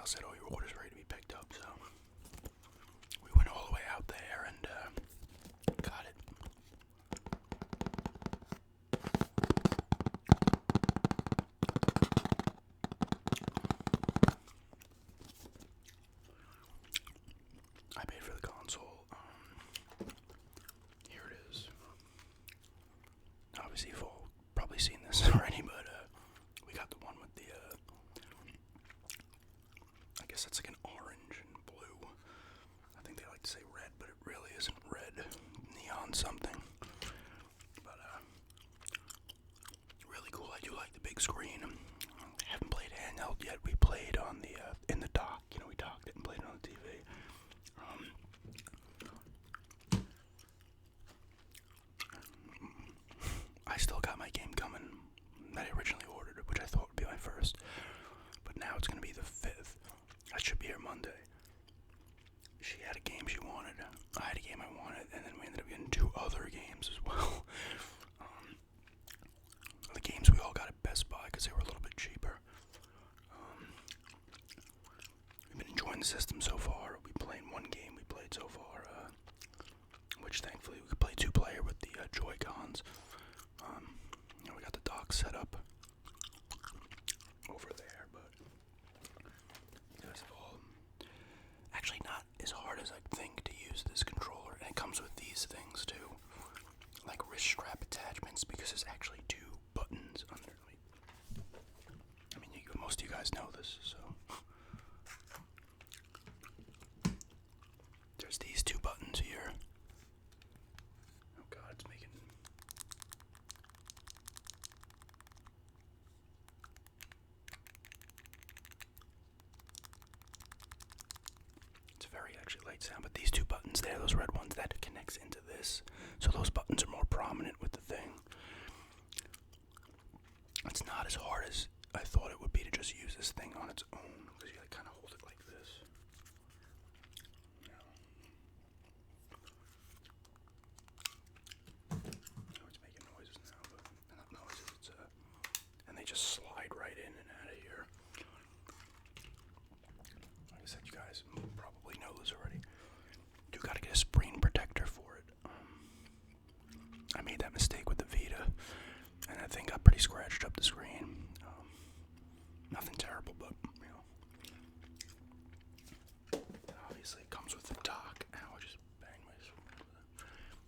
said, "Oh, your order's ready to be picked up." So we went all the way out there and got it. I paid for the console. Here it is. Obviously, you've all probably seen this already, but we got the one with the, I guess that's like an orange and blue. I think they like to say red, but it really isn't red. Neon something. But, really cool. I do like the big screen. Haven't played handheld yet. We played on the, in the dock. You know, we docked it and played it on the TV. I still got my game coming that I originally ordered, which I thought would be my first. But now it's going to be the 5th. I should be here Monday. She had a game she wanted. I had a game I wanted, and then we ended up getting 2 other games as well. The games we all got at Best Buy because they were a little bit cheaper. We've been enjoying the system so far. We played one game we played so far, which thankfully we could play 2-player with the Joy-Cons. We got the dock set up over there, but you guys have all actually not as hard as I think to use this controller, and it comes with these things too, like wrist strap attachments, because there's actually 2 buttons under. I mean, most of you guys know this, so there's these 2 buttons here. Oh God, it's making. It's a very actually light sound, but these 2 buttons there, those red ones, that connects into this. So those buttons are more prominent with the thing. It's not as hard as I thought it would be to just use this thing on its own, because you kind of hold it like this. Oh, it's making noises now, but not noises. It's and they just slide right in and out of here. Like I said, you guys probably know this already. You gotta get a screen protector for it. I made that mistake with the Vita, and that thing got pretty scratched up the screen. Nothing terrible, but obviously it comes with the dock. Ow, I just banged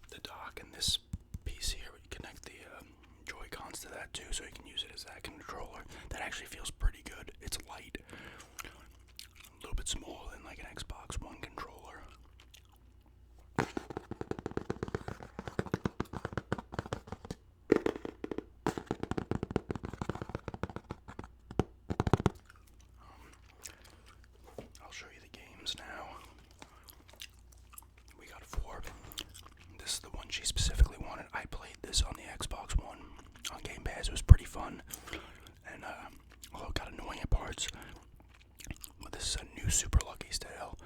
the dock, and this piece here, you connect the Joy-Cons to that too, so you can use it as that controller. That actually feels pretty good. It's light, a little bit smaller than like an Xbox One controller. I'll show you the games now. We got 4. This is the one she specifically wanted. I played this on the Xbox One on Game Pass. It was pretty fun, and although it got annoying at parts, but this is a new Super Lucky Style.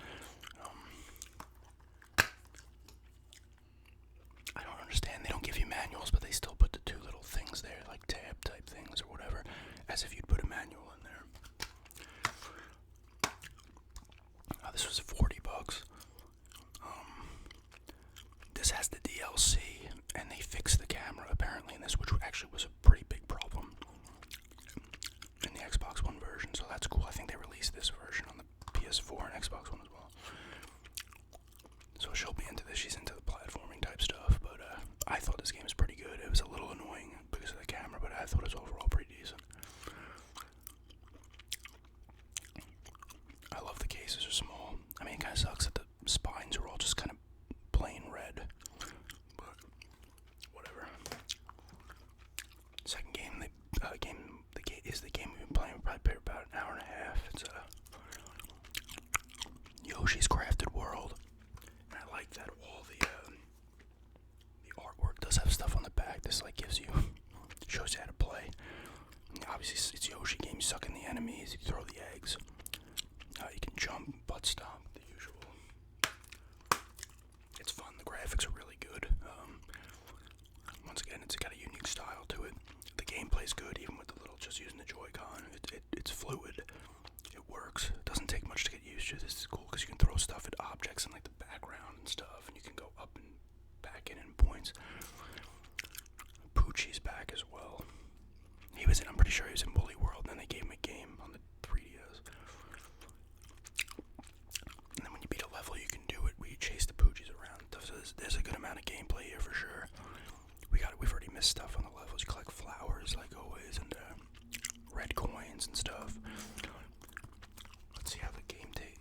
I don't understand. They don't give you manuals, but they still put the 2 little things there, like tab type things or whatever, as if you'd put a manual in there. This was $40. This has the DLC, and they fixed the camera apparently in this, which actually was a pretty big problem in the Xbox One version, so that's cool. I think they released this version on the PS4 and Xbox One as well. So she'll be into this. She's into the platforming type stuff, but I thought this game was pretty good. It was a little annoying because of the camera, but I thought it was overall pretty decent. I love the cases are small. I mean, it kind of sucks that the spines are all just kind of plain red, but whatever. Second game, is the game we've been playing probably about an hour and a half. It's Yoshi's Crafted World, and I like that all the artwork does have stuff on the back. This like shows you how to play. Obviously, it's Yoshi game. You suck in the enemies, you throw the eggs. You can jump, butt stomp, the usual. It's fun. The graphics are really good. Once again, it's got a unique style to it. The gameplay's good, even with the little just using the Joy-Con. It's fluid. It works. works. It doesn't take much to get used to. This is cool because you can throw stuff at objects in like the background and stuff, and you can go up and back in points. Poochie's back as well. He was in, I'm pretty sure he was in Woolly World, and then they gave him a game on the 3DS. And then when you beat a level, you can do it where you chase the Poochies around. So there's a good amount of gameplay here for sure. We've already missed stuff on the levels. You collect flowers like always, and red coins and stuff. Let's see how the game takes.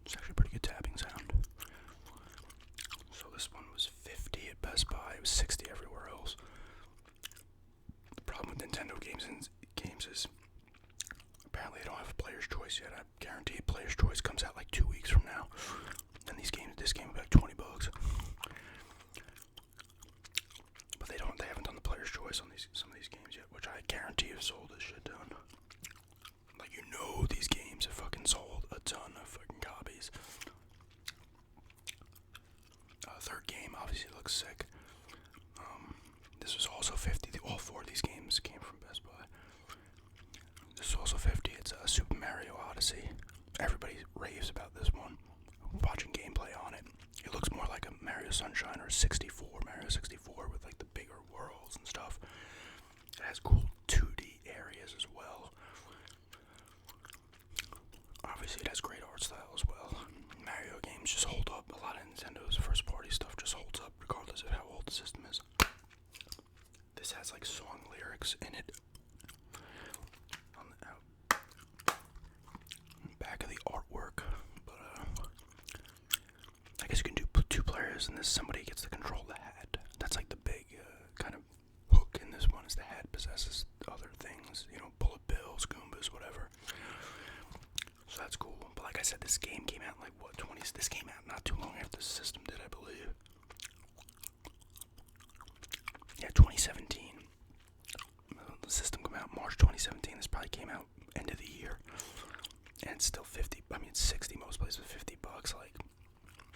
It's actually a pretty good tapping sound. So this one was 50 at Best Buy. It was 60 everywhere else. The problem with Nintendo games is apparently they don't have a player's choice yet. I guarantee player's choice comes out like 2 weeks from now. And this game will be like $20. But they haven't done the player's choice on some of these games yet, which I guarantee have sold a shit ton. Like, these games have fucking sold a ton of fucking copies. Third game obviously looks sick. This was also 50. All four of these games came from Best Buy. This is also 50. It's Super Mario Odyssey. Everybody raves about this one. Watching gameplay on it, it looks more like a Mario Sunshine or 64, Mario 64 with like the bigger worlds and stuff. It has cool 2D areas as well. Obviously it has great art style as well. Mario games just hold up. A lot of Nintendo's first party stuff just holds up regardless of how old the system is. This has like song lyrics in it. On the back of the artwork, but I guess you can do 2 players, and somebody gets to control the hat. That's like the big kind of hook in this one, is the hat possesses other things, bullet bills, Goombas, whatever. So that's cool. But like I said, this game came out like this came out not too long after the system did, I believe. Yeah, 2017. The system came out March 2017. This probably came out end of the year. And it's still 50. I mean, it's 60 most places with $50. Like,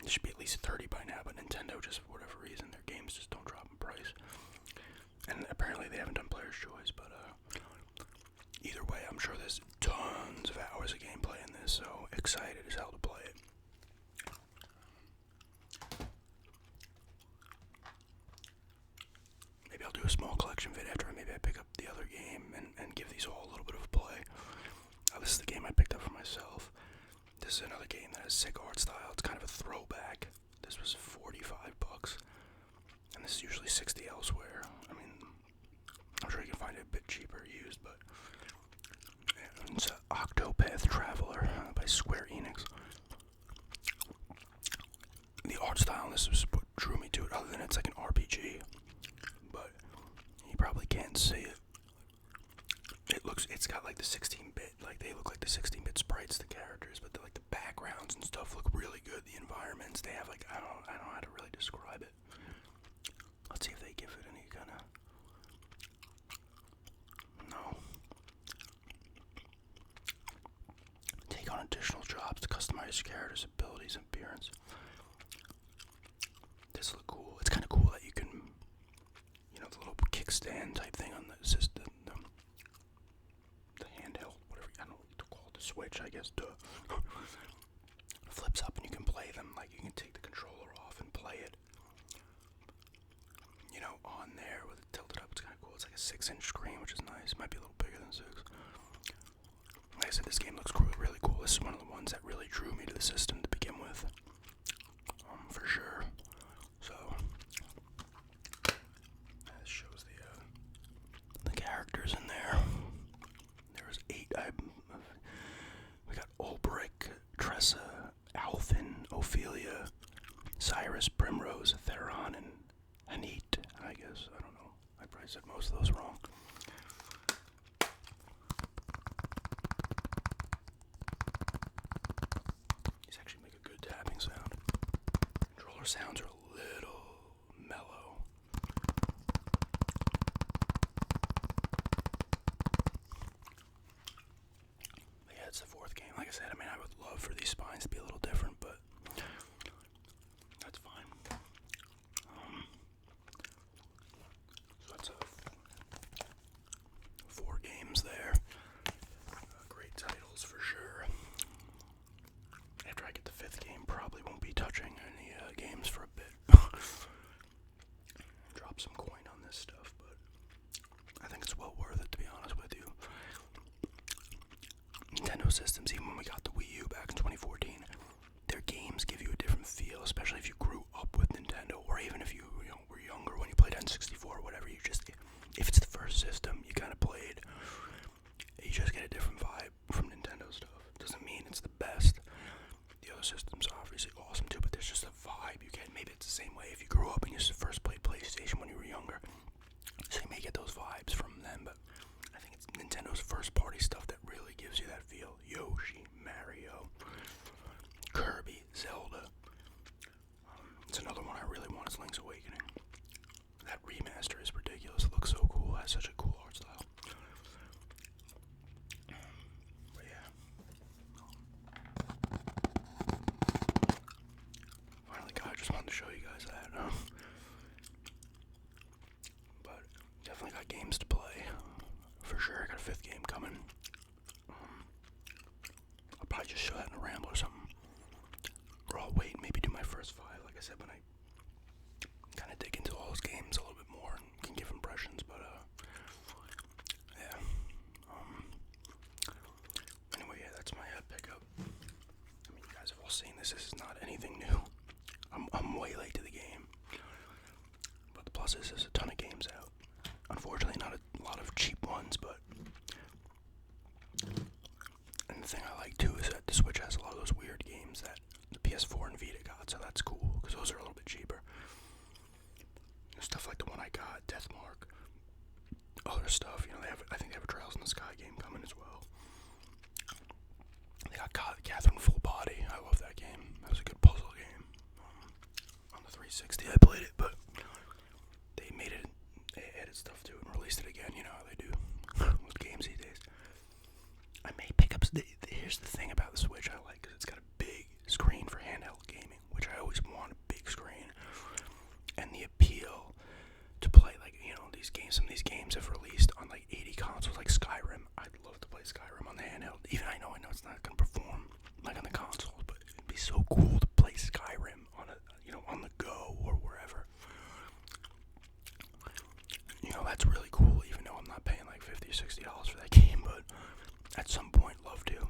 it should be at least 30 by now, but Nintendo, just for whatever reason, their games just don't drop in price. And apparently they haven't done player's choice, but either way, I'm sure there's tons of hours of gameplay in this, so excited as hell to play it. Maybe I'll do a small collection vid after maybe I pick up the other game and give these all a little bit of a play. This is the game I picked up for myself. This is another game that has sick art style. It's kind of a throwback. This was $45, and this is usually 60 elsewhere. I mean, I'm sure you can find it a bit cheaper used, but yeah, it's Octopath Traveler by Square Enix. The art style in this is what drew me to it, other than it's like an RPG, but you probably can't see it. It's got like the 16-bit, like they look like the 16-bit sprites, the characters, but like the backgrounds and stuff look really good. The environments, they have like, I don't know how to really describe it. Let's see if they give it any kind of, no. Take on additional jobs to customize your character's abilities and appearance. This looks cool. It's kind of cool that you can, the little kickstand type thing on the system. The handheld, whatever, I don't know what to call it, the Switch, I guess, flips up and you can play them, like you can take the controller off and play it, on there with it tilted up. It's kind of cool. It's like a 6-inch screen, which is nice. It might be a little bigger than 6. Like I said, this game looks really cool. This is one of the ones that really drew me to the system to begin with, for sure. So, this shows the characters in there. There's 8. We got Ulbrich, Tressa, Alfin, Ophelia, Cyrus, Primrose, Theron, and Hanit, I guess. I don't know. I probably said most of those wrong. These actually make a good tapping sound. Controller sounds are a little mellow. But yeah, it's the 4th game. Like I said, I would love for these spines to be a little different, but same way if you grew up and you first played PlayStation when you were younger. So you may get those vibes from them, but I think it's Nintendo's first party stuff that really gives you that feel. Yoshi, Mario, Kirby, Zelda. It's another one I really want is Link's Awakening. That remaster is ridiculous. It looks so cool. It has such a cool art style. But yeah. Finally, God, I just wanted to show you guys that. But definitely got games to play. For sure, I got a 5th game coming. I'll probably just show that in a ramble or something. Or I'll wait and maybe do my first 5, like I said, when I kind of dig into all those games a little bit more and can give impressions, but yeah. Anyway, yeah, that's my pickup. I mean, you guys have all seen this. This is not anything new. I'm way late to the game. But the plus is there's a ton of games out. Unfortunately, not a lot of cheap ones, but... And the thing I like, too, is that the Switch has a lot of those weird games that the PS4 and Vita got, so that's cool, because those are a little bit cheaper. Stuff like the one I got, Deathmark, other stuff, you know, I think they have a Trails in the Sky game coming as well. They got Catherine Full Body. I love that game. That was a good puzzle game. On the 360 I played it, but they added stuff to it and released it again, you know how they do with games these days. I may pick up, here's the thing about the Switch I like, because it's got a big screen for handheld gaming, which I always want, a big screen. And the appeal to play, like, you know, these games, some of these games have released on like 80 consoles, like Skyrim. I'd love to play Skyrim on the handheld. Even I know it's not going to perform like on the consoles, but it'd be so cool to play Skyrim on on the go or wherever. You know, that's really cool, even though I'm not paying like $50 or $60 for that game, but at some point, love to.